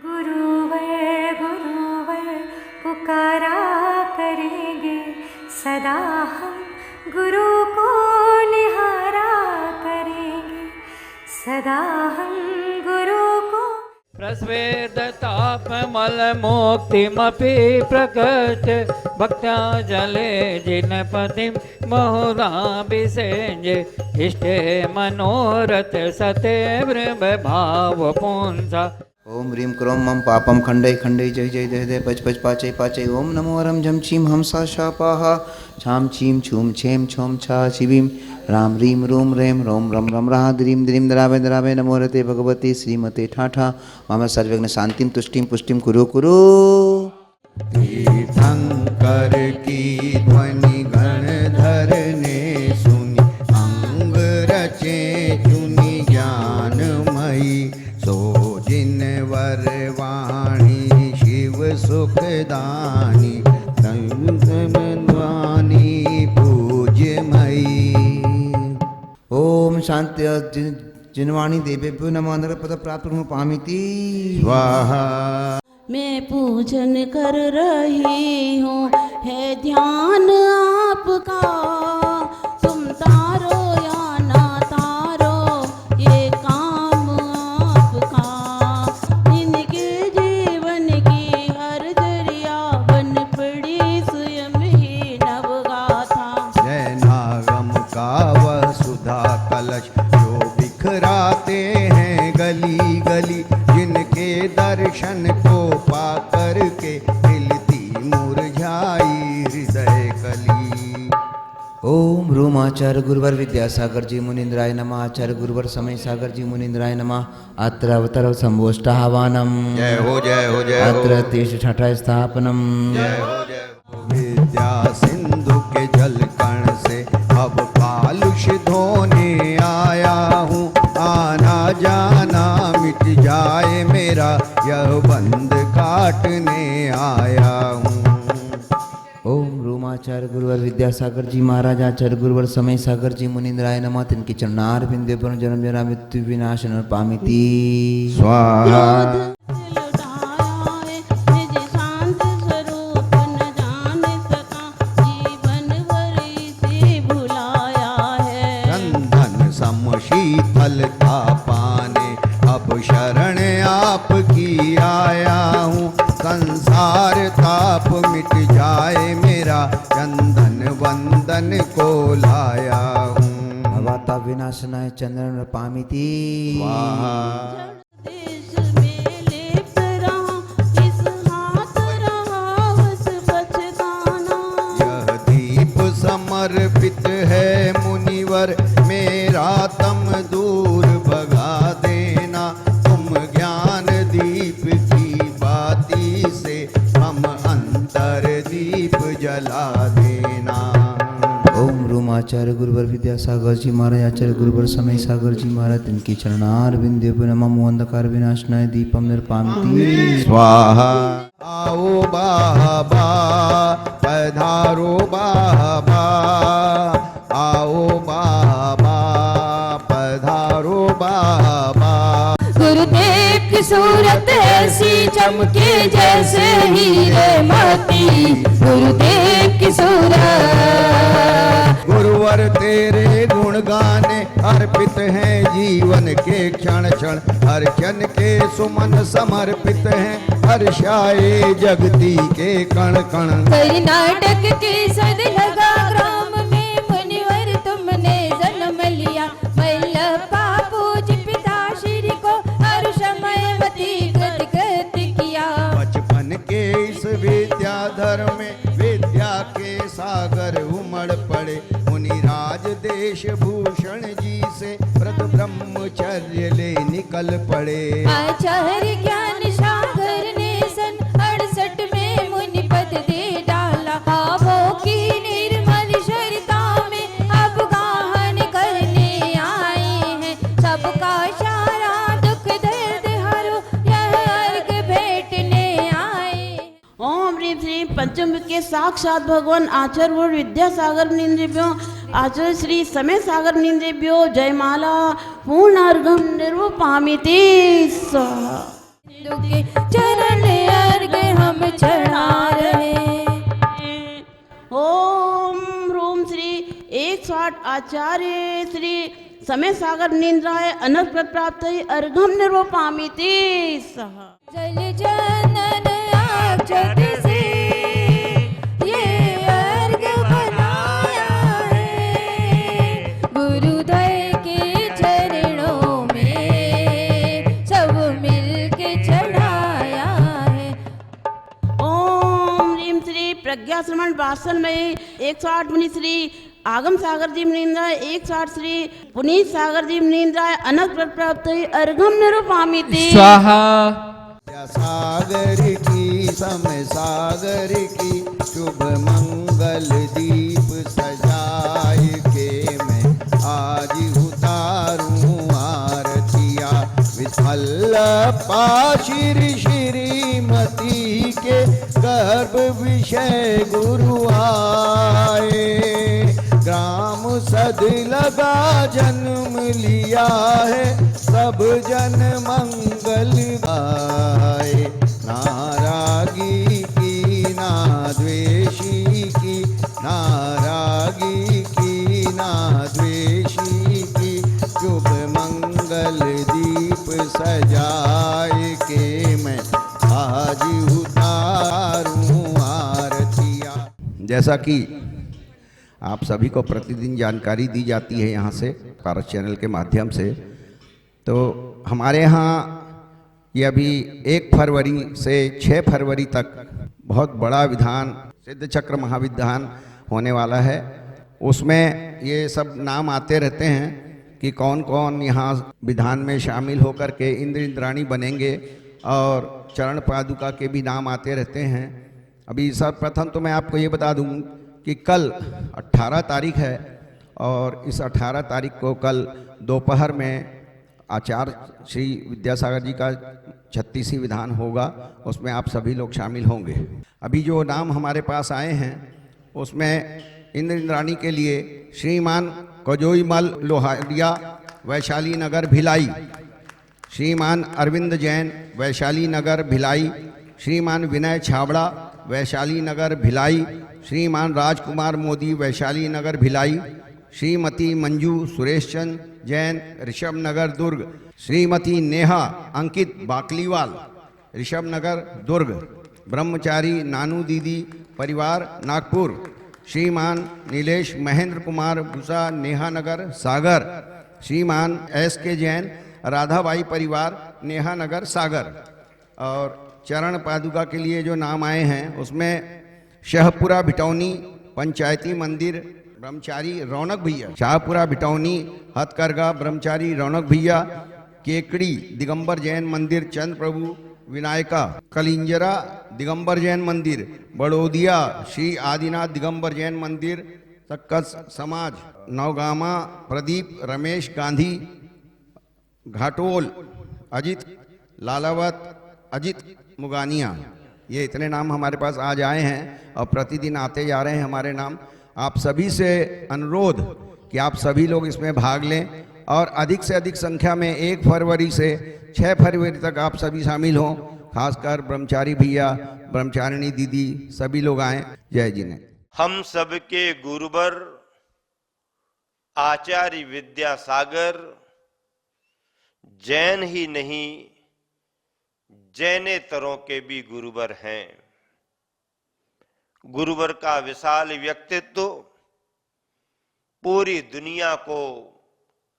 गुरुवर गुरुवर पुकारा करेंगे सदा हम, गुरु को निहारा करेंगे सदा हम गुरु को। प्रस्वेदतापमलमुक्तिमपि प्रकृत्य भक्त्या जले जिनपतिं बहुधाभिषेच्य इष्टे मनोरथ सते भाव पुंसा। ओम ह्रीं क्रों मम पापम खंडय खंडय जय जय जय जय पच पच पाचय पाचय। ओम नमो वरम झम छीम हमसा शापाहा छाम छीम छूम छेम छोम छा शिवीम राम रीम रूम रेम रोम रम रम रहा द्रीम द्रीम दरावे दरावे नमो रते भगवती श्रीमते ठाठा मम सर्वज्ञ शांतिम तुष्टिम पुष्टिम कुरु कुरु। तीर्थंकर की ध्वनि गणधर ने सुनी, अंग रचे चुनी ज्ञानमयी, सो जिन वरवाणी शिव सुखदानी, संतमनवानी पूज्यमयी। ओम शांति जिनवाणी देवेभ्यो नमः। नरपद प्राप्त पामिति स्वाहा। मैं पूजन कर रही हूँ है ध्यान आपका, तुम तारो या ना तारो ये काम आपका। इनके जीवन की हर दरिया बन पड़ी स्वयं ही नवगाथा। जय नागम का वह सुधा कलश जो बिखराते हैं गली गली, जिनके दर्शन को पाकर के हिलती मुरझाई हृदय कली। ओम रूम आचार्य गुरुवर विद्यासागर जी मुनीन्द्राय नमः। आचार्य गुरुवर समय सागर जी मुनीन्द्राय नमः। अत्र अवतर संभोष्टाहवानम जय हो जय हो जय हो। अत्र तेष छठा स्थापनम जय हो जय हो। विद्या सिंधु के जल कण से अब कालुष धोने आया हूँ, आना जाना मिट जाए मेरा यह बंद काटने आया हूँ। ओम रूमाचार्य गुरुवर विद्यासागर जी महाराज आचार्य गुरुवर समय सागर जी मुनीन्द्राय नमः। तिनके चरणार बिंदु पर जन्म जरा मृत्यु विनाशन पामिति स्वाहा। शीतलता पाने अब शरण आपकी आया हूँ, संसार ताप मिट जाए मेरा चंदन वंदन को लाया हूँ। भवाता विनाशनाय चंदन पामिति स्वाहा। यह दीप समर्पित है मुनिवर मेरा, तम दूर भगा देना तुम ज्ञान दीप की बाती से, हम अंतर दीप जला देना। ओम रूम आचार्य गुरुवर विद्यासागर जी महाराज आचार्य गुरुवर समय सागर जी महाराज तिनकी चरणार बिंदु पर नमः। अंधकार विनाशनाय दीपम निर्पामिति स्वाहा। आओ बाबा पधारो बाबा, आओ बाबा पधारो बाबा। गुरुदेव की सूरत ऐसी चमके जैसे हीरे मोती, गुरुदेव की सूरत। गुरुवर तेरे गुण गाने अर्पित हैं जीवन के क्षण क्षण, हर क्षण के सुमन समर्पित हैं हर्षाए जगती के कण कण। कर्नाटक के सद लगा ग्राम में मुनिवर तुमने जन्म लिया, वल्लभा पूज पिता श्री को हर समय गद गद किया। बचपन के इस विद्याधर में विद्या के सागर उमड़ पड़े, मुनिराज देश भूषण जी से व्रत ब्रह्मचर्य ले निकल पड़े। आचार्य ज्ञान सागर ने सन 68 में मुनि पद दे डाला, भावों की निर्मल शरता में अब गाहन करने आए हैं, सबका सारा दुख दर्द हरो यह अर्घ भेंटने आए। ओम ह्रीं श्री पंचम के साक्षात भगवान आचार्य गुरु विद्यासागर मुनीन्द्रेभ्यो आचार्य श्री समय सागर मुनीन्द्रेभ्यो जयमाला पूर्णार्घम निर्वपामिति स्वाहा। बिंदु के चरण अर्घ हम चढ़ा रहे। ओम ह्रूम श्री 108 आचार्य श्री समय सागर नींद्राय अनर्थ प्राप्त अर्घम निर्वपामि ते सह। जल जनन अक्षत से ये अर्घ बनाया है, गुरुद्वय के चरणों में सब मिलके चढ़ाया है। ओम ह्रीम श्री प्रज्ञा श्रवण वासन में 108 मुनि श्री आगम सागर जी मुनीन्द्राय 108 श्री पुनीत सागर जी मुनीन्द्राय अनंत प्राप्त अर्घम निरूपामि ते स्वाहा। सागर की समय सागर की शुभ मंगल दीप सजाए के मैं आज उतारूं आरतिया विफल पाशिर श्रीमती के गर्भ विषय गुरु आए। ग्राम सद लगा जन्म लिया है सब जन मंगल गाए। नारागी की ना द्वेषी की, नारागी की ना द्वेषी की शुभ मंगल दीप सजाए के मैं आज उतारूं आरतिया। जैसा कि आप सभी को प्रतिदिन जानकारी दी जाती है यहाँ से पारस चैनल के माध्यम से, तो हमारे यहाँ ये अभी 1 फरवरी से 6 फरवरी तक बहुत बड़ा विधान सिद्ध चक्र महाविधान होने वाला है। उसमें ये सब नाम आते रहते हैं कि कौन कौन यहाँ विधान में शामिल होकर के इंद्र इंद्राणी बनेंगे, और चरण पादुका के भी नाम आते रहते हैं। अभी सर्वप्रथम तो मैं आपको ये बता दूँ कि कल 18 तारीख है, और इस 18 तारीख को कल दोपहर में आचार्य श्री विद्यासागर जी का 36वां विधान होगा, उसमें आप सभी लोग शामिल होंगे। अभी जो नाम हमारे पास आए हैं उसमें इंद्र इंद्राणी के लिए श्रीमान कजोईमल लोहारिया वैशाली नगर भिलाई, श्रीमान अरविंद जैन वैशाली नगर भिलाई, श्रीमान विनय छाबड़ा वैशाली नगर भिलाई, श्रीमान राजकुमार मोदी वैशाली नगर भिलाई, श्रीमती मंजू सुरेश चंद जैन ऋषभ नगर दुर्ग, श्रीमती नेहा अंकित बाकलीवाल ऋषभ नगर दुर्ग, ब्रह्मचारी नानू दीदी परिवार नागपुर, श्रीमान नीलेश महेंद्र कुमार भूसा नेहा नगर सागर, श्रीमान SK जैन राधाबाई परिवार नेहा नगर सागर। और चरण पादुका के लिए जो नाम आए हैं उसमें शाहपुरा भिटौनी पंचायती मंदिर ब्रह्मचारी रौनक भैया, शाहपुरा भिटौनी हथकरघा ब्रह्मचारी रौनक भैया, केकड़ी दिगंबर जैन मंदिर चंद्र प्रभु विनायका, कलिंजरा दिगंबर जैन मंदिर, बड़ोदिया श्री आदिनाथ दिगंबर जैन मंदिर, सक्कस समाज नवगामा प्रदीप रमेश गांधी, घाटोल अजित लालावत अजित मुगानिया। ये इतने नाम हमारे पास आज आए हैं और प्रतिदिन आते जा रहे हैं हमारे नाम। आप सभी से अनुरोध कि आप सभी लोग इसमें भाग लें और अधिक से अधिक संख्या में 1 फरवरी से 6 फरवरी तक आप सभी शामिल हों। खासकर ब्रह्मचारी भैया ब्रह्मचारिणी दीदी सभी लोग आए। जय जी ने। हम सबके गुरुवर आचार्य विद्यासागर जैन ही नहीं जैनेतरों के भी गुरुवर हैं। गुरुवर का विशाल व्यक्तित्व पूरी दुनिया को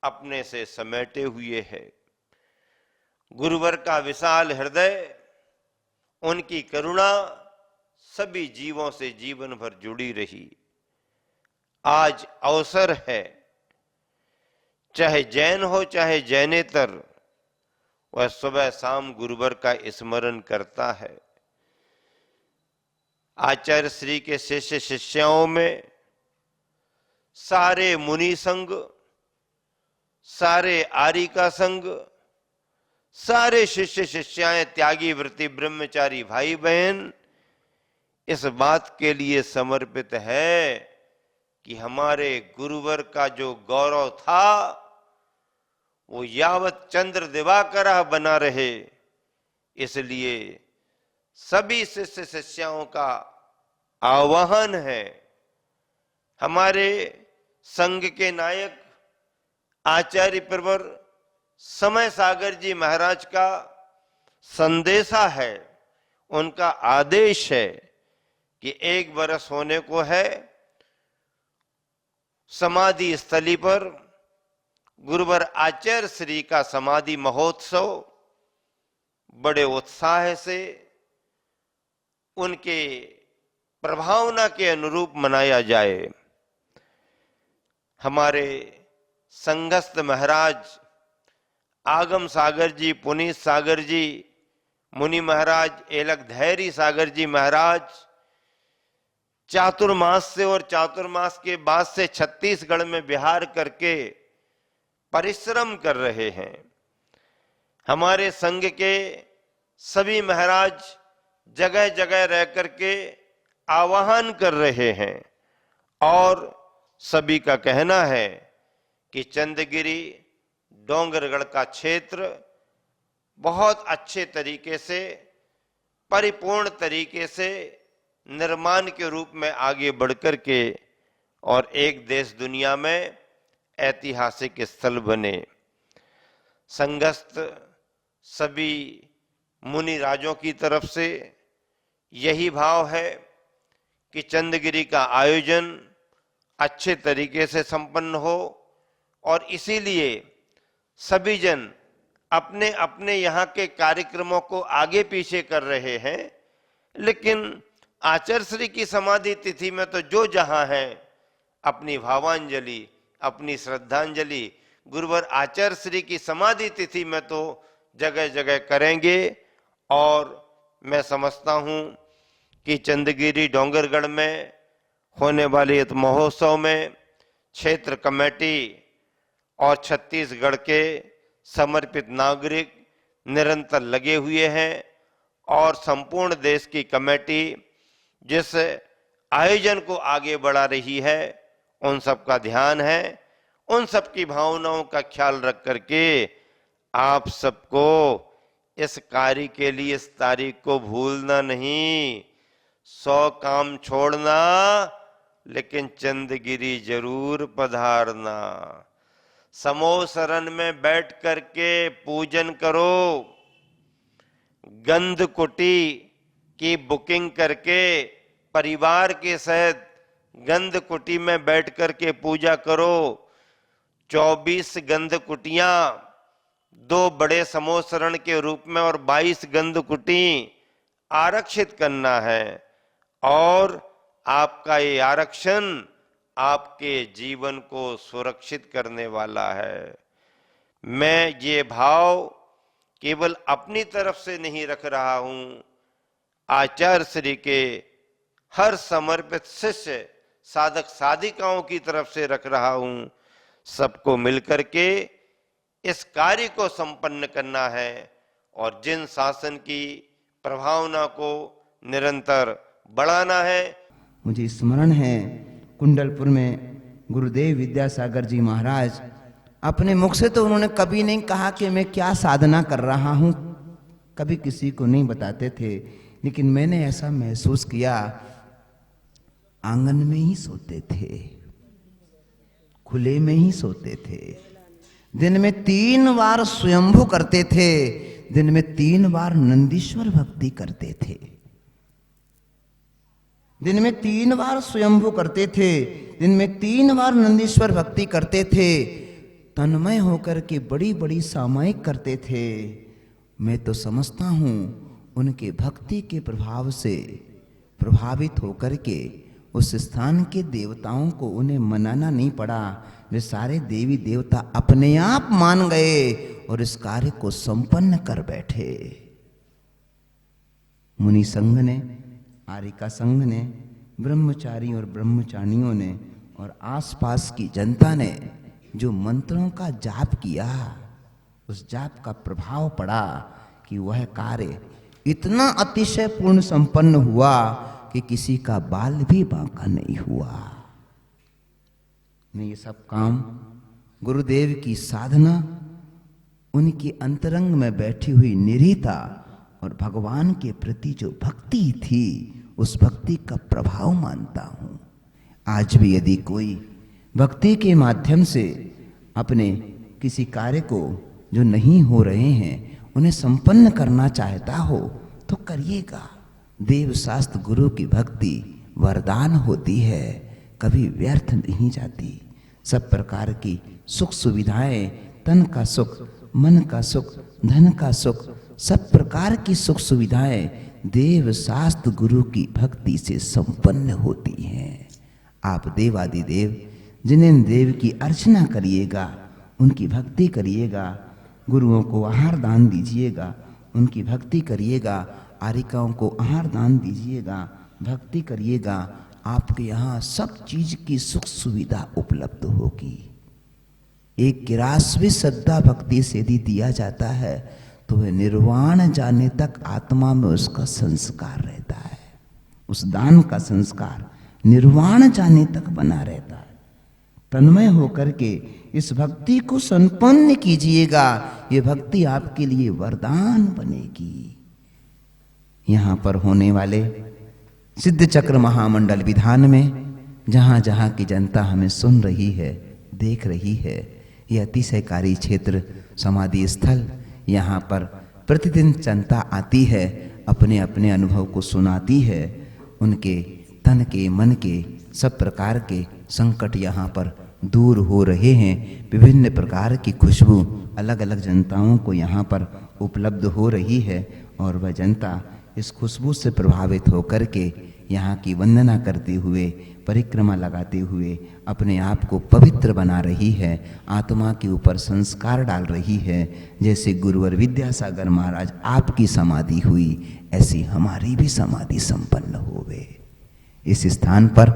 अपने से समेटे हुए है। गुरुवर का विशाल हृदय, उनकी करुणा सभी जीवों से जीवन भर जुड़ी रही। आज अवसर है, चाहे जैन हो चाहे जैनेतर, वह सुबह शाम गुरुवर का स्मरण करता है। आचार्य श्री के शिष्य शिष्याओं में सारे मुनि संघ, सारे आरिका संघ, सारे शिष्य शिष्याएं, त्यागी व्रती ब्रह्मचारी भाई बहन इस बात के लिए समर्पित है कि हमारे गुरुवर का जो गौरव था वो यावत चंद्र दिवाकर बना रहे, इसलिए सभी शिष्य शिष्याओं का आह्वान है, हमारे संघ के नायक आचार्य प्रवर समय सागर जी महाराज का संदेशा है, उनका आदेश है कि 1 वर्ष होने को है, समाधि स्थली पर गुरुवर आचार्य श्री का समाधि महोत्सव बड़े उत्साह से उनके प्रभावना के अनुरूप मनाया जाए। हमारे संघस्थ महाराज आगम सागर जी, पुनीत सागर जी, मुनि महाराज एलक धैर्य सागर जी महाराज चातुर्मास से और चातुर्मास के बाद से छत्तीसगढ़ में विहार करके परिश्रम कर रहे हैं। हमारे संघ के सभी महाराज जगह जगह रह करके आह्वान कर रहे हैं और सभी का कहना है कि चंदगिरी डोंगरगढ़ का क्षेत्र बहुत अच्छे तरीके से, परिपूर्ण तरीके से निर्माण के रूप में आगे बढ़कर के और एक देश दुनिया में ऐतिहासिक स्थल बने। संघस्थ सभी मुनि राजों की तरफ से यही भाव है कि चंदगिरी का आयोजन अच्छे तरीके से संपन्न हो और इसीलिए सभी जन अपने अपने यहाँ के कार्यक्रमों को आगे पीछे कर रहे हैं, लेकिन आचार्य श्री की समाधि तिथि में तो जो जहां है अपनी भावांजलि, अपनी श्रद्धांजलि गुरुवर आचार्य श्री की समाधि तिथि में तो जगह जगह करेंगे। और मैं समझता हूं कि चंदगिरी डोंगरगढ़ में होने वाले इस महोत्सव में क्षेत्र कमेटी और छत्तीसगढ़ के समर्पित नागरिक निरंतर लगे हुए हैं और संपूर्ण देश की कमेटी जिस आयोजन को आगे बढ़ा रही है उन सब का ध्यान है, उन सब की भावनाओं का ख्याल रख करके आप सबको इस कार्य के लिए इस तारीख को भूलना नहीं। 100 काम छोड़ना लेकिन चंदगिरी जरूर पधारना। समूह शरण में बैठ करके पूजन करो, गंध कुटी की बुकिंग करके परिवार के सहित गंध कुटी में बैठ करके पूजा करो। 24 गंध कुटियां 2 बड़े समूह शरण के रूप में और 22 गंध कुटी आरक्षित करना है और आपका ये आरक्षण आपके जीवन को सुरक्षित करने वाला है। मैं ये भाव केवल अपनी तरफ से नहीं रख रहा हूं, आचार्य श्री के हर समर्पित शिष्य साधक साधिकाओं की तरफ से रख रहा हूं। सबको मिलकर के इस कार्य को संपन्न करना है और जिन शासन की प्रभावना को निरंतर बढ़ाना है। मुझे स्मरण है कुंडलपुर में गुरुदेव विद्यासागर जी महाराज, अपने मुख से तो उन्होंने कभी नहीं कहा कि मैं क्या साधना कर रहा हूं, कभी किसी को नहीं बताते थे, लेकिन मैंने ऐसा महसूस किया। आंगन में ही सोते थे, खुले में ही सोते थे, दिन में 3 बार स्वयंभू करते थे, दिन में 3 बार नंदीश्वर भक्ति करते थे, दिन में 3 बार स्वयंभू करते थे, दिन में 3 बार नंदीश्वर भक्ति करते थे, तन्मय होकर के बड़ी बड़ी सामायिक करते थे। मैं तो समझता हूं उनके भक्ति के प्रभाव से प्रभावित होकर के उस स्थान के देवताओं को उन्हें मनाना नहीं पड़ा। वे सारे देवी देवता अपने आप मान गए और इस कार्य को संपन्न कर बैठे। मुनि संघ ने, आरिका संघ ने, ब्रह्मचारी और ब्रह्मचारियों ने और आसपास की जनता ने जो मंत्रों का जाप किया, उस जाप का प्रभाव पड़ा कि वह कार्य इतना अतिशय पूर्ण संपन्न हुआ कि किसी का बाल भी बांका नहीं हुआ। मैं ये सब काम गुरुदेव की साधना, उनकी अंतरंग में बैठी हुई निरीता और भगवान के प्रति जो भक्ति थी उस भक्ति का प्रभाव मानता हूँ। आज भी यदि कोई भक्ति के माध्यम से अपने किसी कार्य को जो नहीं हो रहे हैं उन्हें संपन्न करना चाहता हो तो करिएगा। देव शास्त्र गुरु की भक्ति वरदान होती है, कभी व्यर्थ नहीं जाती। सब प्रकार की सुख सुविधाएं, तन का सुख, मन का सुख, धन का सुख, सब प्रकार की सुख सुविधाएं देव शास्त्र गुरु की भक्ति से संपन्न होती हैं। आप देवादिदेव जिन्हें देव की अर्चना करिएगा, उनकी भक्ति करिएगा, गुरुओं को आहार दान दीजिएगा, उनकी भक्ति करिएगा, आरिकाओं को आहार दान दीजिएगा, भक्ति करिएगा, आपके यहाँ सब चीज की सुख सुविधा उपलब्ध होगी। एक किरासवी श्रद्धा भक्ति से यदि दिया जाता है तो वह निर्वाण जाने तक आत्मा में उसका संस्कार रहता है। उस दान का संस्कार निर्वाण जाने तक बना रहता है। तन्मय होकर के इस भक्ति को संपन्न कीजिएगा, ये भक्ति आपके लिए वरदान बनेगी। यहाँ पर होने वाले सिद्ध चक्र महामंडल विधान में जहाँ जहाँ की जनता हमें सुन रही है, देख रही है, ये अतिशयकारी क्षेत्र समाधि स्थल, यहाँ पर प्रतिदिन जनता आती है, अपने अपने अनुभव को सुनाती है, उनके तन के मन के सब प्रकार के संकट यहाँ पर दूर हो रहे हैं। विभिन्न प्रकार की खुशबू अलग अलग जनताओं को यहाँ पर उपलब्ध हो रही है और वह जनता इस खुशबू से प्रभावित होकर के यहाँ की वंदना करते हुए, परिक्रमा लगाते हुए अपने आप को पवित्र बना रही है, आत्मा के ऊपर संस्कार डाल रही है। जैसे गुरुवर विद्यासागर महाराज आपकी समाधि हुई, ऐसी हमारी भी समाधि संपन्न होवे। इस स्थान पर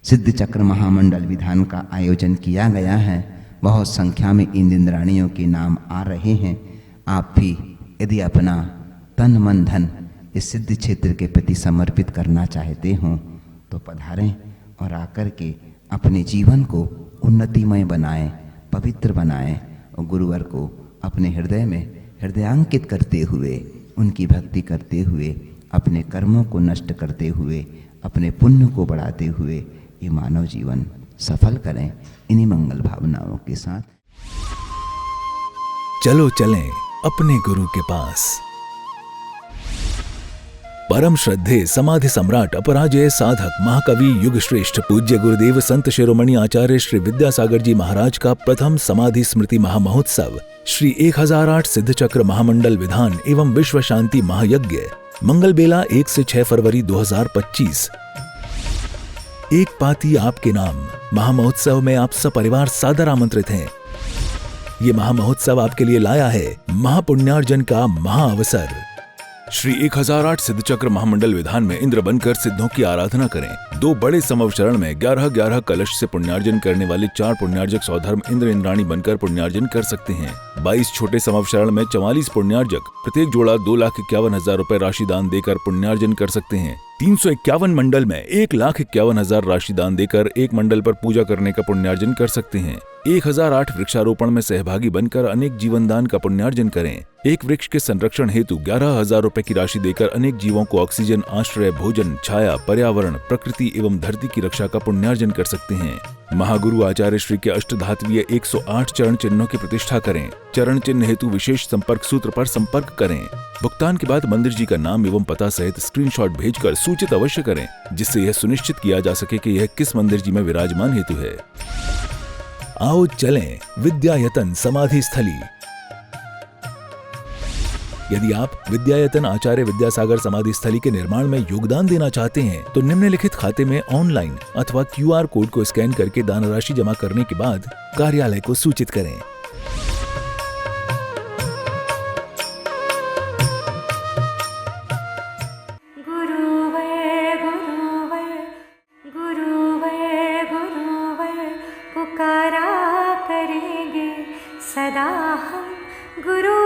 सिद्ध चक्र महामंडल विधान का आयोजन किया गया है। बहुत संख्या में इन इंद्राणियों के नाम आ रहे हैं। आप भी यदि अपना तन मन धन इस सिद्ध क्षेत्र के प्रति समर्पित करना चाहते हो तो पधारें और आकर के अपने जीवन को उन्नतिमय बनाएं, पवित्र बनाएं और गुरुवर को अपने हृदय में हृदयांकित करते हुए, उनकी भक्ति करते हुए, अपने कर्मों को नष्ट करते हुए, अपने पुण्य को बढ़ाते हुए ये मानव जीवन सफल करें। इन्हीं मंगल भावनाओं के साथ चलो चलें अपने गुरु के पास। परम श्रद्धेय समाधि सम्राट अपराजय साधक महाकवि युग श्रेष्ठ पूज्य गुरुदेव संत शिरोमणि आचार्य श्री विद्यासागर जी महाराज का प्रथम समाधि स्मृति महामहोत्सव श्री 1008 सिद्ध चक्र महामंडल विधान एवं विश्व शांति महायज्ञ मंगल बेला 1 से 6 फरवरी 2025। एक पाती आपके नाम महामहोत्सव में आप सपरिवार सादर आमंत्रित हैं। ये महामहोत्सव आपके लिए लाया है महापुण्यार्जन का महाअवसर। श्री 1008 सिद्ध चक्र महामंडल विधान में इंद्र बनकर सिद्धों की आराधना करें। 2 बड़े समवचरण में 11-11 कलश से पुण्यार्जन करने वाले 4 पुण्यार्जक सौधर्म इंद्र इंद्राणी बनकर पुण्यार्जन कर सकते हैं। 22 छोटे समवचरण में 44 पुण्यार्जक प्रत्येक जोड़ा 2,51,000 रुपए राशि दान देकर पुण्यार्जन कर सकते हैं। 351 मंडल में 1,51,000 राशि दान देकर एक मंडल पर पूजा करने का पुण्यार्जन कर सकते हैं। 1008 वृक्षारोपण में सहभागी बनकर अनेक जीवन दान का पुण्यार्जन करें। एक वृक्ष के संरक्षण हेतु 11,000 रुपए की राशि देकर अनेक जीवों को ऑक्सीजन, आश्रय, भोजन, छाया, पर्यावरण, प्रकृति एवं धरती की रक्षा का पुण्यार्जन कर सकते हैं। महागुरु आचार्य श्री के अष्टधात्वीय 108 चरण चिन्हों की प्रतिष्ठा करें। चरण चिन्ह हेतु विशेष संपर्क सूत्र पर संपर्क करें। भुगतान के बाद मंदिर जी का नाम एवं पता सहित स्क्रीनशॉट भेजकर सूचित अवश्य करें, जिससे यह सुनिश्चित किया जा सके कि यह किस मंदिर जी में विराजमान हेतु है। आओ चलें विद्यायतन समाधि स्थली। यदि आप विद्यायतन आचार्य विद्यासागर समाधि स्थली के निर्माण में योगदान देना चाहते हैं तो निम्नलिखित खाते में ऑनलाइन अथवा QR कोड को स्कैन करके दान राशि जमा करने के बाद कार्यालय को सूचित करें। गुरुवर गुरुवर गुरुवर गुरुवर पुकारा करेंगे सदा हम गुरु